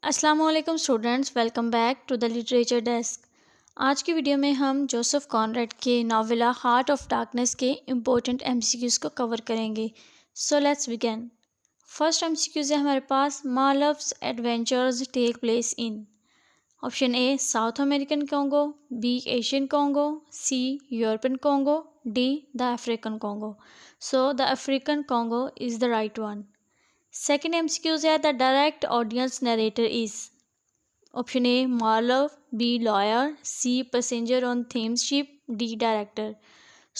अस्सलामुअलैकुम students, welcome back to the literature desk. आज की वीडियो में हम जोसेफ कॉनरेड के नावला हार्ट ऑफ डार्कनेस के इम्पोर्टेंट एमसीक्यूज़ को कवर करेंगे। So let's begin. First MCQs है हमारे पास, Marlow's adventures take place in. Option A South American Congo, B Asian Congo, C European Congo, D the African Congo. So the African Congo is the right one. Second MCQs है, the direct audience narrator is option A Marlowe, B lawyer, C passenger on Thames ship, D director.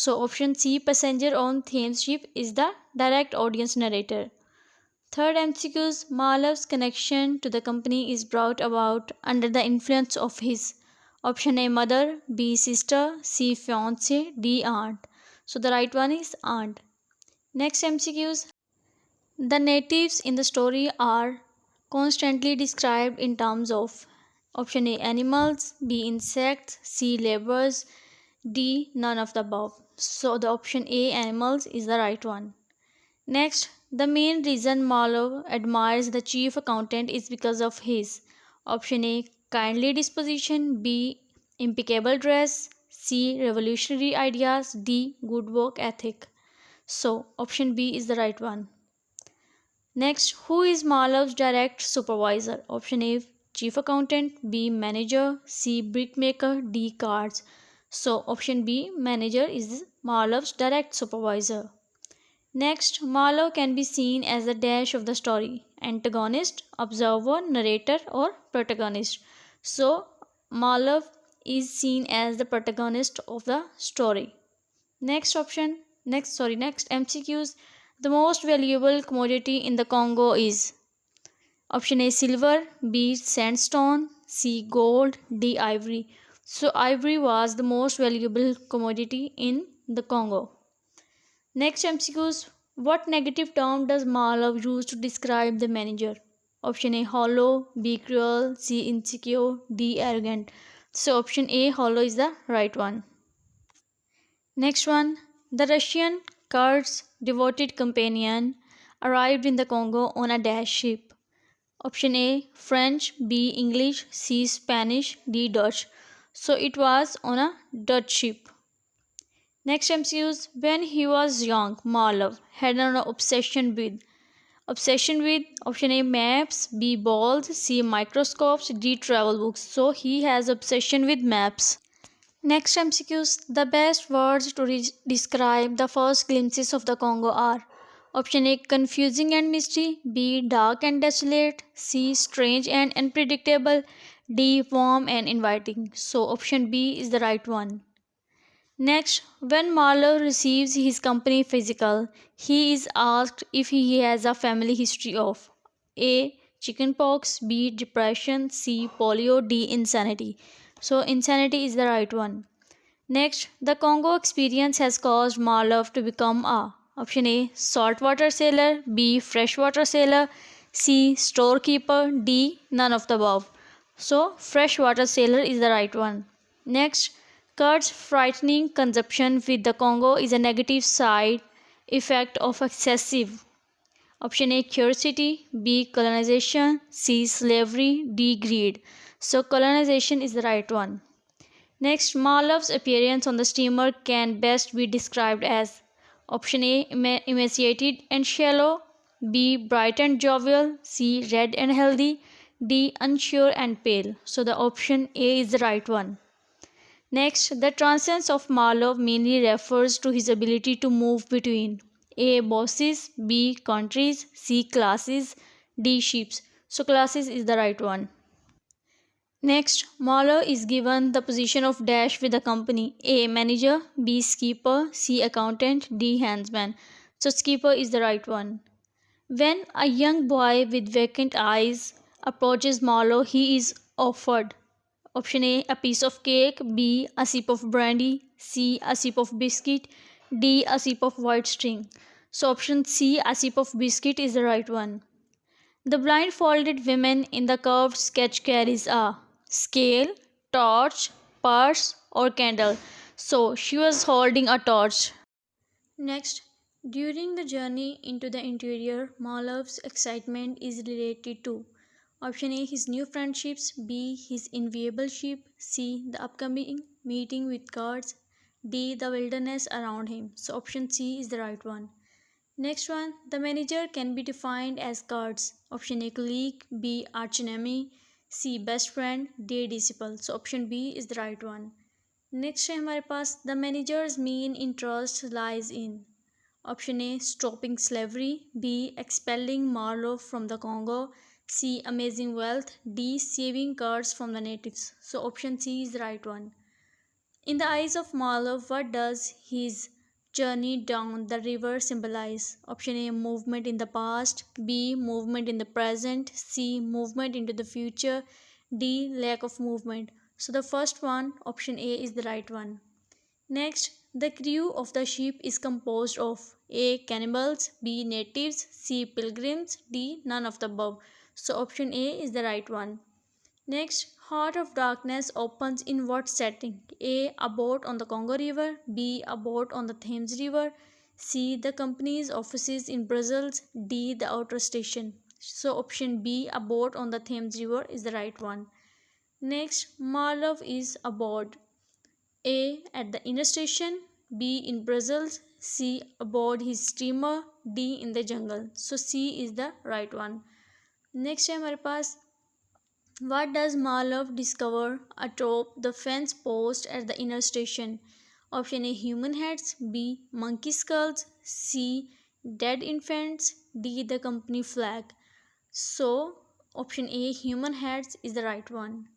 So option C passenger on Thames ship is the direct audience narrator. Third MCQs, Marlowe's connection to the company is brought about under the influence of his option A mother, B sister, C fiance, D aunt. So the right one is aunt. Next MCQs, the natives in the story are constantly described in terms of option A animals, B insects, C laborers, D none of the above. So the option A animals is the right one. Next, the main reason Marlowe admires the chief accountant is because of his option A kindly disposition, B impeccable dress, C revolutionary ideas, D good work ethic. So option B is the right one. Next, who is Marlowe's direct supervisor? Option A chief accountant, B manager, C brickmaker, D cards. So option B manager is Marlowe's direct supervisor. Next, Marlowe can be seen as the dash of the story, antagonist, observer, narrator or protagonist. So Marlowe is seen as the protagonist of the story. Next MCQs. The most valuable commodity in the Congo is option A silver, B sandstone, C gold, D ivory. So ivory was the most valuable commodity in the Congo. Next MCQs. What negative term does Marlowe use to describe the manager? Option A hollow, B cruel, C insecure, D arrogant. So option A hollow is the right one. Next one, the Russian Kurds' devoted companion arrived in the Congo on a dash ship. Option A French, B English, C Spanish, D Dutch. So it was on a Dutch ship. Next MCQs, when he was young, Marlowe had an obsession with option A maps, B balls, C microscopes, D travel books. So he has obsession with maps. Next MCQs, the best words to describe the first glimpses of the Congo are option A confusing and mystery, B dark and desolate, C strange and unpredictable, D warm and inviting. So option B is the right one. Next, when Marlowe receives his company physical, he is asked if he has a family history of A chickenpox, B depression, C polio, D insanity. So insanity is the right one. Next, the Congo experience has caused Marlowe to become a option A saltwater sailor, B freshwater sailor, C storekeeper, D none of the above. So freshwater sailor is the right one. Next, Kurt's frightening consumption with the Congo is a negative side effect of excessive option A curiosity, B colonization, C slavery, D greed. So colonization is the right one. Next, Marlowe's appearance on the steamer can best be described as option A emaciated and shallow, B bright and jovial, C red and healthy, D unsure and pale. So the option A is the right one. Next, the transience of Marlowe mainly refers to his ability to move between A bosses, B countries, C classes, D ships. So classes is the right one. Next, Marlowe is given the position of dash with the company A manager, B skipper, C accountant, D handsman. So skipper is the right one. When a young boy with vacant eyes approaches Marlowe, he is offered option A piece of cake, B a sip of brandy, C a sip of biscuit, D a sip of white string. So option C a sip of biscuit is the right one. The blindfolded woman in the curved sketch carries a scale, torch, purse, or candle. So she was holding a torch. Next, during the journey into the interior, Marlowe's excitement is related to Option A, his new friendships. B, his enviable ship. C, the upcoming meeting with cards. D, the wilderness around him. So option C is the right one. Next one, the manager can be defined as cards. Option A, colleague. B, archenemy. C, best friend. D, disciple. So option B is the right one. Next है हमारे पास the manager's main interest lies in option A stopping slavery B expelling Marlow from the Congo C amassing wealth D saving cards from the natives so option C is the right one in the eyes of Marlow what does his journey down the river symbolize option a movement in the past b movement in the present c movement into the future d lack of movement so the first one option a is the right one next the crew of the ship is composed of a cannibals b natives c pilgrims d none of the above so option a is the right one next, Heart of Darkness opens in what setting? A. A boat on the Congo River. B. A boat on the Thames River. C. The company's offices in Brussels. D. The outer station. So option B. A boat on the Thames River is the right one. Next, Marlov is aboard. A. At the inner station. B. In Brussels. C. Aboard his steamer. D. In the jungle. So C is the right one. Next है हमारे पास what does Marlov discover atop the fence post at the inner station? Option A human heads, B monkey skulls, C dead infants, D the company flag. So, option A human heads is the right one.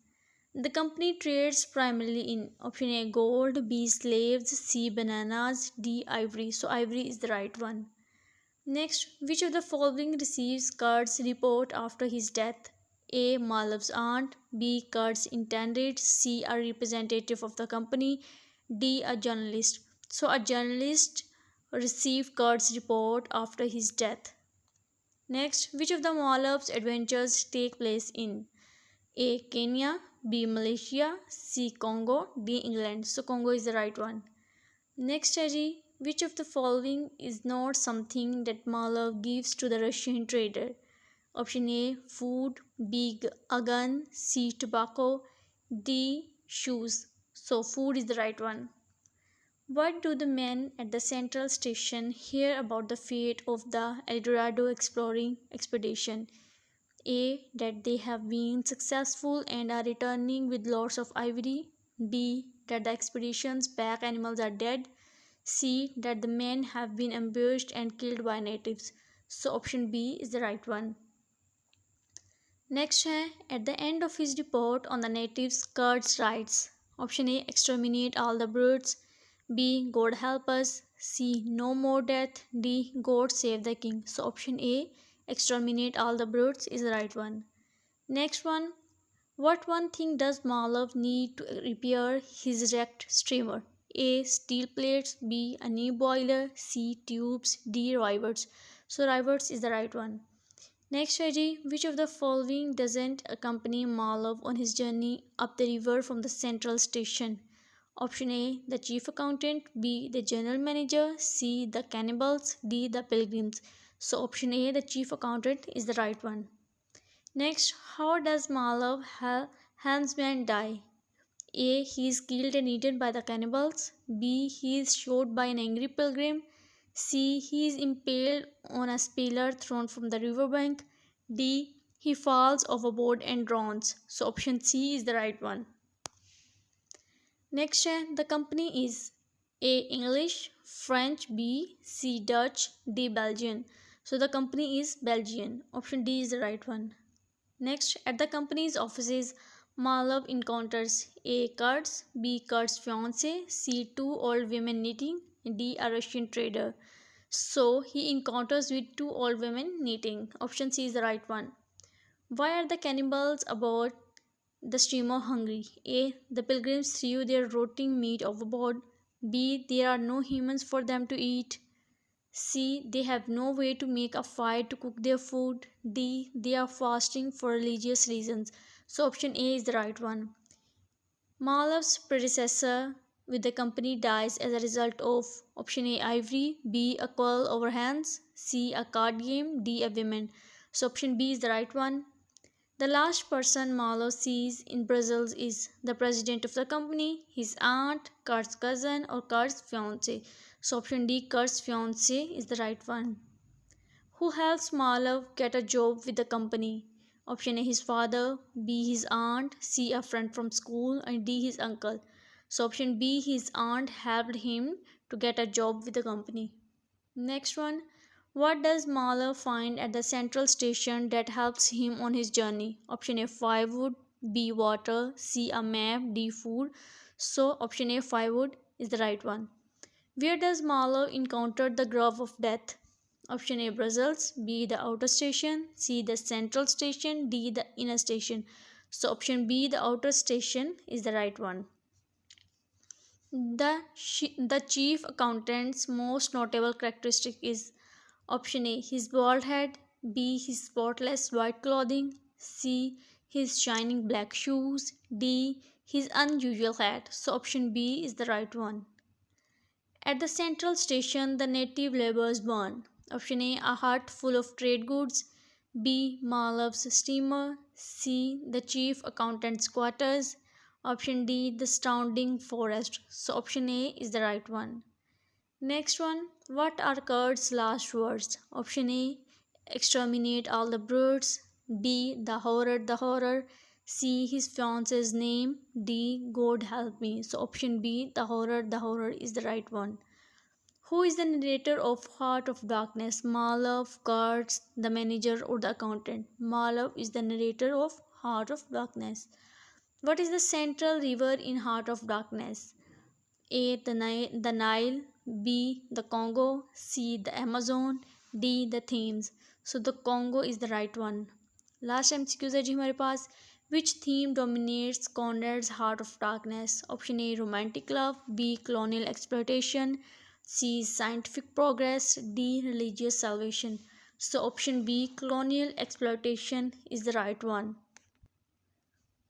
The company trades primarily in option A gold, B slaves, C bananas, D ivory. So, ivory is the right one. Next, which of the following receives Kurt's report after his death? A. Malav's aunt. B. Kurt's intended. C. A representative of the company. D. A journalist. So, a journalist received Kurt's report after his death. Next, which of the Malav's adventures take place in A. Kenya. B. Malaysia. C. Congo. D. England. So, Congo is the right one. Next, Haji, which of the following is not something that Malav gives to the Russian trader? Option A food, B a gun, C tobacco, D shoes. So food is the right one. What do the men at the central station hear about the fate of the El Dorado exploring expedition? A that they have been successful and are returning with lots of ivory. B that the expedition's pack animals are dead. C that the men have been ambushed and killed by natives. So option B is the right one. Next है at the end of his report on the natives Kurtz writes option A exterminate all the brutes, B God help us, C no more death, D God save the king. So option A exterminate all the brutes is the right one. Next one, what one thing does Malav need to repair his wrecked steamer? A steel plates, B a new boiler, C tubes, D rivets. So rivets is the right one. Next strategy, which of the following doesn't accompany Malav on his journey up the river from the central station? Option A, the chief accountant, B, the general manager, C, the cannibals, D, the pilgrims. So option A, the chief accountant is the right one. Next, how does Malav helmsman die? A, he is killed and eaten by the cannibals. B, he is shot by an angry pilgrim. C. He is impaled on a spear thrown from the riverbank. D. He falls overboard and drowns. So option C is the right one. Next, the company is A. English, French, B. C. Dutch, D. Belgian. So the company is Belgian. Option D is the right one. Next, at the company's offices, Malav encounters A. Kurtz, B. Kurt's fiance, C. Two old women knitting, D. A Russian trader. So he encounters with two old women knitting. Option C is the right one. Why are the cannibals aboard the steamer hungry? A. The pilgrims threw their rotting meat overboard. B. There are no humans for them to eat. C. They have no way to make a fire to cook their food. D. They are fasting for religious reasons. So option A is the right one. Malav's predecessor with the company dies as a result of option A ivory, B a quarrel over hands, C a card game, D a women. So option B is the right one. The last person Marlowe sees in Brazil is the president of the company, his aunt, Kurt's cousin, or Kurt's fiance. So option D, Kurt's fiance is the right one. Who helps Marlowe get a job with the company? Option A, his father, B, his aunt, C, a friend from school, and D, his uncle. So option B, his aunt helped him to get a job with the company. Next one, what does Marlowe find at the central station that helps him on his journey? Option A, firewood, B, water, C, a map, D, food. So option A, firewood is the right one. Where does Marlowe encounter the Grove of Death? Option A, Brussels, B, the outer station, C, the central station, D, the inner station. So option B, the outer station is the right one. The chief accountant's most notable characteristic is option A, his bald head, B, his spotless white clothing, C, his shining black shoes, D, his unusual hat. So option B is the right one. At the central station, the native laborers burn. Option A, a hut full of trade goods, B, Marlowe's steamer, C, the chief accountant's quarters, option D, the surrounding forest. So option A is the right one. Next one, what are Kurt's last words? Option A, exterminate all the brutes, B, the horror, C, his fiance's name, D, God help me. So option B, the horror is the right one. Who is the narrator of Heart of Darkness? Marlowe, Kurtz, the manager, or the accountant? Marlowe is the narrator of Heart of Darkness. What is the central river in Heart of Darkness? A, the Nile, B, the Congo, C, the Amazon, D, the Thames. So the Congo is the right one. Last MCQs है जी हमारे पास. Which theme dominates Conrad's Heart of Darkness? Option A, romantic love, B, colonial exploitation, C, scientific progress, D, religious salvation. So option B, colonial exploitation is the right one.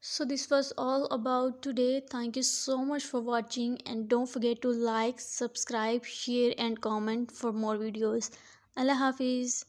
So this was all about today. Thank you so much for watching, and don't forget to like, subscribe, share and comment for more videos. Allah Hafiz.